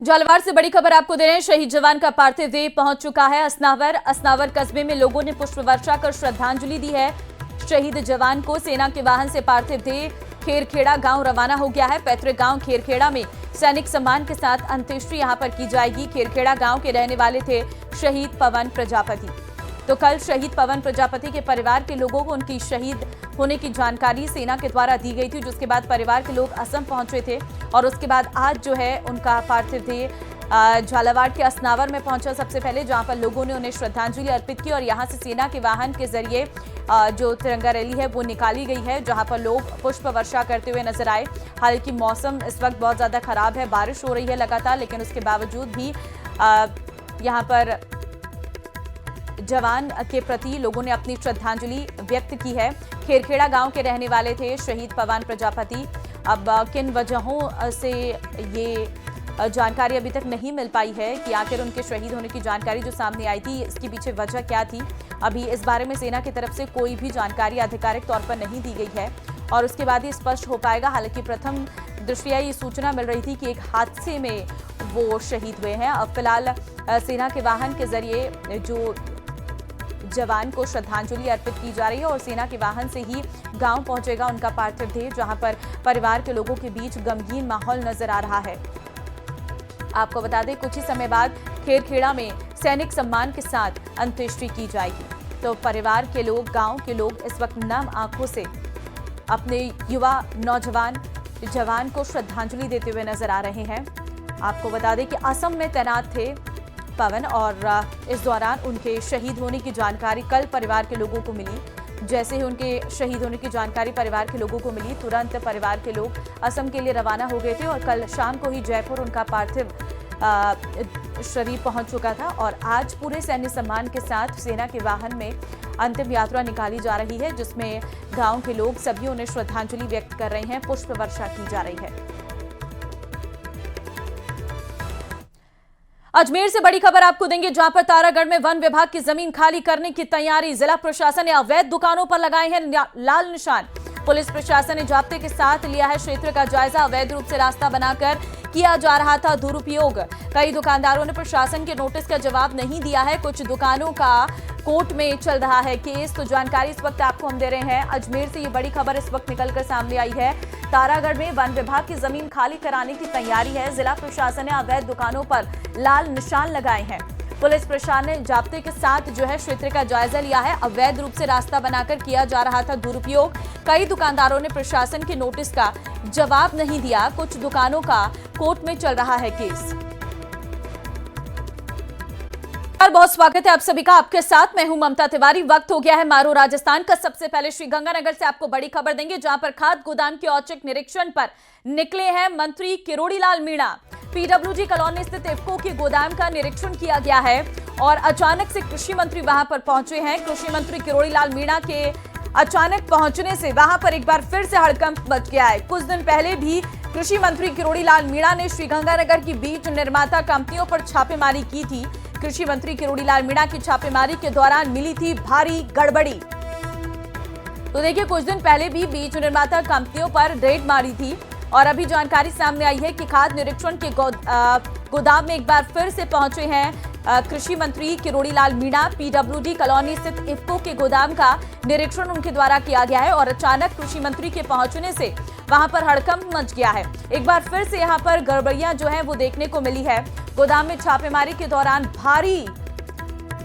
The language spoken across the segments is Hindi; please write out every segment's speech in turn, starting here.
झालावाड़ से बड़ी खबर आपको दे रहे हैं। शहीद जवान का पार्थिव देह पहुंच चुका है असनावर कस्बे में लोगों ने पुष्प वर्षा कर श्रद्धांजलि दी है। शहीद जवान को सेना के वाहन से पार्थिव देह खेरखेड़ा गांव रवाना हो गया है। पैतृक गांव खेरखेड़ा में सैनिक सम्मान के साथ अंत्येष्टि यहां पर की जाएगी। खेरखेड़ा गांव के रहने वाले थे शहीद पवन प्रजापति। तो कल शहीद पवन प्रजापति के परिवार के लोगों को उनकी शहीद होने की जानकारी सेना के द्वारा दी गई थी, जिसके बाद परिवार के लोग असम पहुंचे थे और उसके बाद आज जो है उनका पार्थिव देह झालावाड़ के असनावर में पहुंचा सबसे पहले, जहां पर लोगों ने उन्हें श्रद्धांजलि अर्पित की और यहां से सेना के वाहन के जरिए जो तिरंगा रैली है वो निकाली गई है, जहां पर लोग पुष्प वर्षा करते हुए नजर आए। हालांकि मौसम इस वक्त बहुत ज्यादा खराब है, बारिश हो रही है लगातार, लेकिन उसके बावजूद भी यहाँ पर जवान के प्रति लोगों ने अपनी श्रद्धांजलि व्यक्त की है। खेरखेड़ा गांव के रहने वाले थे शहीद पवन प्रजापति। अब किन वजहों से ये जानकारी अभी तक नहीं मिल पाई है कि आखिर उनके शहीद होने की जानकारी जो सामने आई थी, इसके पीछे वजह क्या थी, अभी इस बारे में सेना की तरफ से कोई भी जानकारी आधिकारिक तौर पर नहीं दी गई है और उसके बाद ही स्पष्ट हो पाएगा। हालांकि प्रथम दृष्टया ये सूचना मिल रही थी कि एक हादसे में वो शहीद हुए हैं। अब फिलहाल सेना के वाहन के जरिए जो जवान को श्रद्धांजलि अर्पित की जा रही है और सेना के वाहन से ही गांव पहुंचेगा उनका पार्थिव देह, जहां पर परिवार के लोगों के बीच गमगीन माहौल नजर आ रहा है। आपको बता दें, कुछ ही समय बाद खेरखेड़ा में सैनिक सम्मान के साथ अंत्येष्टि की जाएगी। तो परिवार के लोग, गांव के लोग इस वक्त नम आंखों से अपने युवा नौजवान जवान को श्रद्धांजलि देते हुए नजर आ रहे हैं। आपको बता दें कि असम में तैनात थे पवन और इस दौरान उनके शहीद होने की जानकारी कल परिवार के लोगों को मिली। जैसे ही उनके शहीद होने की जानकारी परिवार के लोगों को मिली, तुरंत परिवार के लोग असम के लिए रवाना हो गए थे और कल शाम को ही जयपुर उनका पार्थिव शरीर पहुंच चुका था और आज पूरे सैन्य सम्मान के साथ सेना के वाहन में अंतिम यात्रा निकाली जा रही है, जिसमें गांव के लोग सभी उन्हें श्रद्धांजलि व्यक्त कर रहे हैं, पुष्प वर्षा की जा रही है। अजमेर से बड़ी खबर आपको देंगे, जहां पर तारागढ़ में वन विभाग की जमीन खाली करने की तैयारी। जिला प्रशासन ने अवैध दुकानों पर लगाए हैं लाल निशान। पुलिस प्रशासन ने जाब्ते के साथ लिया है क्षेत्र का जायजा। अवैध रूप से रास्ता बनाकर किया जा रहा था दुरुपयोग। कई दुकानदारों ने प्रशासन के नोटिस का जवाब नहीं दिया है। कुछ दुकानों का कोर्ट में चल रहा है केस। तो जानकारी इस वक्त आपको हम दे रहे हैं। अजमेर से ये बड़ी खबर इस वक्त निकलकर सामने आई है। तारागढ़ में वन विभाग की जमीन खाली कराने की तैयारी है। जिला प्रशासन ने अवैध दुकानों पर लाल निशान लगाए हैं। पुलिस प्रशासन ने जाब्ते के साथ जो है क्षेत्र का जायजा लिया है। अवैध रूप से रास्ता बनाकर किया जा रहा था दुरुपयोग। कई दुकानदारों ने प्रशासन के नोटिस का जवाब नहीं दिया। कुछ दुकानों का कोर्ट में चल रहा है केस। बहुत स्वागत है आप सभी का, आपके साथ मैं हूं ममता तिवारी। वक्त हो गया है मारू राजस्थान का। सबसे पहले श्रीगंगानगर से आपको बड़ी खबर देंगे, जहां पर खाद्य गोदाम के औचक निरीक्षण पर निकले हैं मंत्री किरोड़ीलाल मीणा। पीडब्ल्यूडी कॉलोनी स्थित इफ्को के गोदाम का निरीक्षण किया गया है और अचानक से कृषि मंत्री वहां पर पहुंचे हैं। कृषि मंत्री किरोड़ीलाल मीणा के अचानक पहुंचने से वहां पर एक बार फिर से हड़कंप मच गया है। कुछ दिन पहले भी कृषि मंत्री किरोड़ीलाल मीणा ने श्रीगंगानगर की बीज निर्माता कंपनियों पर छापेमारी की थी। कृषि मंत्री किरोड़ीलाल मीणा की छापेमारी के दौरान मिली थी भारी गड़बड़ी। तो देखिए, कुछ दिन पहले भी बीज निर्माता कंपनियों पर रेड मारी थी और अभी जानकारी सामने आई है कि खाद्य निरीक्षण के गोदाम में एक बार फिर से पहुंचे हैं कृषि मंत्री किरोड़ीलाल मीणा। पीडब्ल्यूडी कॉलोनी स्थित इफ्को के गोदाम का निरीक्षण उनके द्वारा किया गया है और अचानक कृषि मंत्री के पहुंचने से वहां पर हड़कंप मच गया है। एक बार फिर से यहां पर गड़बड़ियां जो है वो देखने को मिली है। गोदाम में छापेमारी के दौरान भारी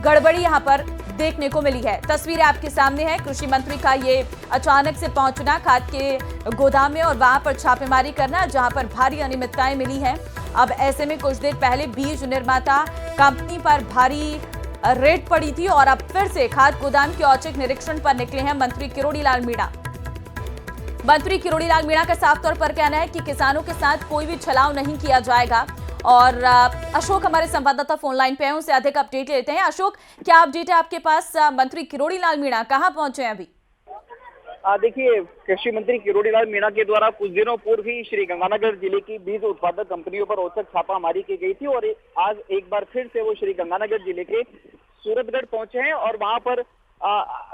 गड़बड़ी यहां पर देखने को मिली है। तस्वीरें आपके सामने है। कृषि मंत्री का ये अचानक से पहुंचना खाद के गोदाम में और वहां पर छापेमारी करना, जहां पर भारी अनियमितताएं मिली हैं। अब ऐसे में कुछ देर पहले बीज निर्माता कंपनी पर भारी रेड पड़ी थी और अब फिर से खाद गोदाम के औचक निरीक्षण पर निकले हैं मंत्री किरोड़ीलाल मीणा। मंत्री किरोड़ीलाल मीणा का साफ तौर पर कहना है कि किसानों के साथ कोई भी छलाव नहीं किया जाएगा। और अशोक हमारे संवाददाता फोन लाइन पे हैं, उनसे अधिक अपडेट लेते हैं। अशोक, क्या अपडेट है आपके पास? मंत्री किरोड़ीलाल मीणा कहां पहुंचे हैं अभी? देखिए, कृषि मंत्री किरोड़ीलाल मीणा के द्वारा कुछ दिनों पूर्व ही श्रीगंगानगर जिले की बीज उत्पादक कंपनियों पर औचक छापामारी की गई थी और आज एक बार फिर से वो श्रीगंगानगर जिले के सूरतगढ़ पहुंचे हैं और वहां पर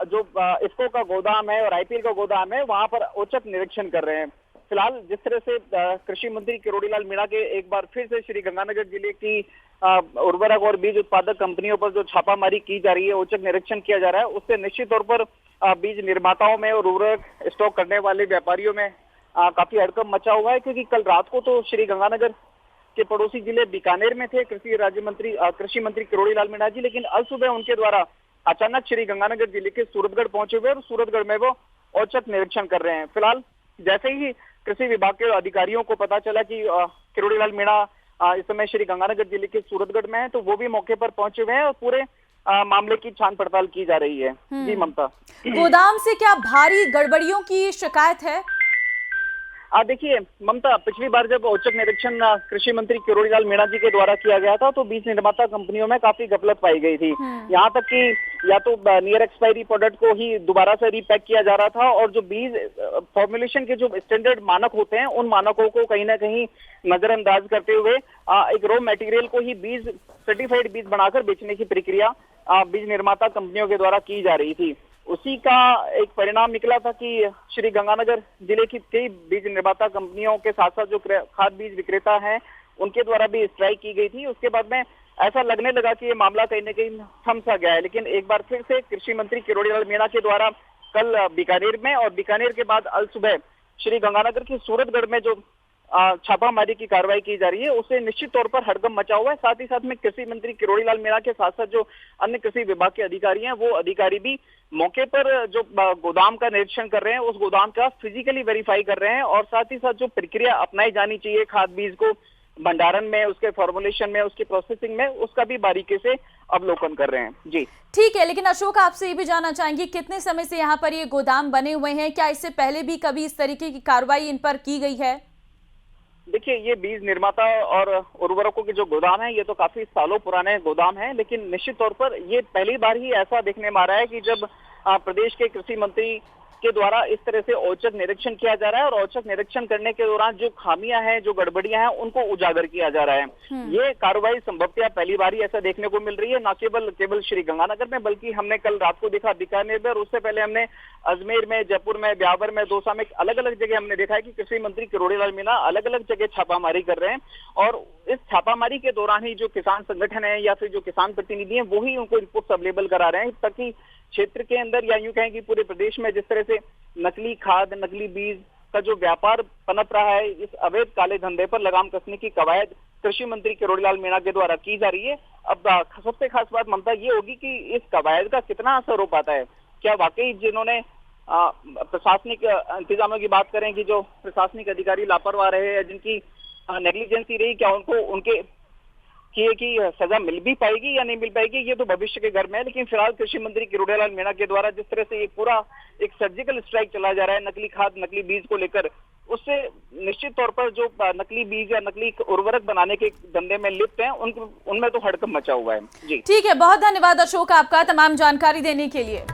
जो इफ्को का गोदाम है और आईपीएल का गोदाम है, वहां पर औचक निरीक्षण कर रहे हैं। फिलहाल जिस तरह से कृषि मंत्री किरोड़ीलाल मीणा के एक बार फिर से श्री गंगानगर जिले की उर्वरक और बीज उत्पादक कंपनियों पर जो छापामारी की जा रही है, औचक निरीक्षण किया जा रहा है, उससे निश्चित तौर पर बीज निर्माताओं में और उर्वरक स्टॉक करने वाले व्यापारियों में काफी हड़कंप मचा हुआ है। क्योंकि कल रात को तो श्री गंगानगर के पड़ोसी जिले बीकानेर में थे कृषि मंत्री किरोड़ीलाल मीणा जी, लेकिन अल सुबह उनके द्वारा अचानक श्री गंगानगर जिले के सूरतगढ़ पहुंचे हुए और सूरतगढ़ में वो औचक निरीक्षण कर रहे हैं। फिलहाल जैसे ही कृषि विभाग के अधिकारियों को पता चला कि किरोड़ीलाल मीणा इस समय श्री गंगानगर जिले के सूरतगढ़ में है, तो वो भी मौके पर पहुंचे हुए हैं और पूरे मामले की छान पड़ताल की जा रही है। जी ममता, गोदाम से क्या भारी गड़बड़ियों की शिकायत है? देखिए ममता, पिछली बार जब औचक निरीक्षण कृषि मंत्री किरोड़ीलाल मीणा जी के द्वारा किया गया था, तो बीज निर्माता कंपनियों में काफी गफलत पाई गई थी। यहाँ तक कि या तो नियर एक्सपायरी प्रोडक्ट को ही दोबारा से रीपैक किया जा रहा था, और जो बीज फॉर्मुलेशन के जो स्टैंडर्ड मानक होते हैं, उन मानकों को कहीं ना कहीं नजरअंदाज करते हुए एक रॉ मटेरियल को ही बीज सर्टिफाइड बीज बनाकर बेचने की प्रक्रिया बीज निर्माता कंपनियों के द्वारा की जा रही थी। उसी का एक परिणाम निकला था कि श्री गंगानगर जिले की कई बीज निर्माता कंपनियों के साथ साथ जो खाद बीज विक्रेता हैं, उनके द्वारा भी स्ट्राइक की गई थी। उसके बाद में ऐसा लगने लगा कि ये मामला कहीं न कहीं थम सा गया है, लेकिन एक बार फिर से कृषि मंत्री किरोड़ीलाल मीणा के द्वारा कल बीकानेर में और बीकानेर के बाद अल सुबह श्री गंगानगर की सूरतगढ़ में जो छापामारी की कार्रवाई की जा रही है, उससे निश्चित तौर पर हड़कंप मचा हुआ है। साथ ही साथ में कृषि मंत्री किरोड़ीलाल मीणा के साथ साथ जो अन्य कृषि विभाग के अधिकारी हैं, वो अधिकारी भी मौके पर जो गोदाम का निरीक्षण कर रहे हैं, उस गोदाम का फिजिकली वेरीफाई कर रहे हैं, और साथ ही साथ जो प्रक्रिया अपनाई जानी चाहिए खाद बीज को भंडारण में, उसके फॉर्मुलेशन में, उसकी प्रोसेसिंग में, उसका भी बारीकी से अवलोकन कर रहे हैं। जी ठीक है, लेकिन अशोक, आपसे ये भी जानना चाहेंगे कितने समय से यहाँ पर ये गोदाम बने हुए हैं? क्या इससे पहले भी कभी इस तरीके की कार्रवाई इन पर की गई है? देखिए, ये बीज निर्माता और उर्वरकों के जो गोदाम है, ये तो काफी सालों पुराने गोदाम है, लेकिन निश्चित तौर पर ये पहली बार ही ऐसा देखने में आ रहा है कि जब प्रदेश के कृषि मंत्री के द्वारा इस तरह से औचक निरीक्षण किया जा रहा है, और औचक निरीक्षण करने के दौरान जो खामियां हैं, जो गड़बड़ियां हैं, उनको उजागर किया जा रहा है। ये कार्रवाई संभवतः पहली बार ही ऐसा देखने को मिल रही है, न केवल श्री गंगानगर में, बल्कि हमने कल रात को देखा बीकानेर में, और उससे पहले हमने अजमेर में, जयपुर में, ब्यावर में, दौसा में, अलग अलग जगह हमने देखा है कि कृषि मंत्री किरोड़ीलाल मीणा अलग अलग जगह छापामारी कर रहे हैं, और इस छापामारी के दौरान ही जो किसान संगठन है या फिर जो किसान प्रतिनिधि हैं, वो ही उनको इनपुट्स अवेलेबल करा रहे हैं, ताकि क्षेत्र के अंदर या यूं कहें कि पूरे प्रदेश में जिस तरह से नकली खाद, नकली बीज का जो व्यापार पनप रहा है, इस अवैध काले धंधे पर लगाम कसने की कवायद कृषि मंत्री किरोड़ीलाल मीणा के द्वारा की जा रही है। अब सबसे खास बात ममता ये होगी कि इस कवायद का कितना असर हो पाता है। क्या वाकई जिन्होंने प्रशासनिक इंतजामों की बात करें कि जो प्रशासनिक अधिकारी लापरवाह रहे हैं, जिनकी नेग्लिजेंसी रही, क्या उनको उनके किए की सजा मिल भी पाएगी या नहीं मिल पाएगी, ये तो भविष्य के घर में है। लेकिन फिलहाल कृषि मंत्री किरोड़ीलाल मीणा के द्वारा जिस तरह से ये पूरा एक सर्जिकल स्ट्राइक चला जा रहा है नकली खाद, नकली बीज को लेकर, उससे निश्चित तौर पर जो नकली बीज या नकली उर्वरक बनाने के धंधे में लिप्त हैं, उनमें तो हड़कंप मचा हुआ है। जी ठीक है, बहुत धन्यवाद अशोक आपका तमाम जानकारी देने के लिए।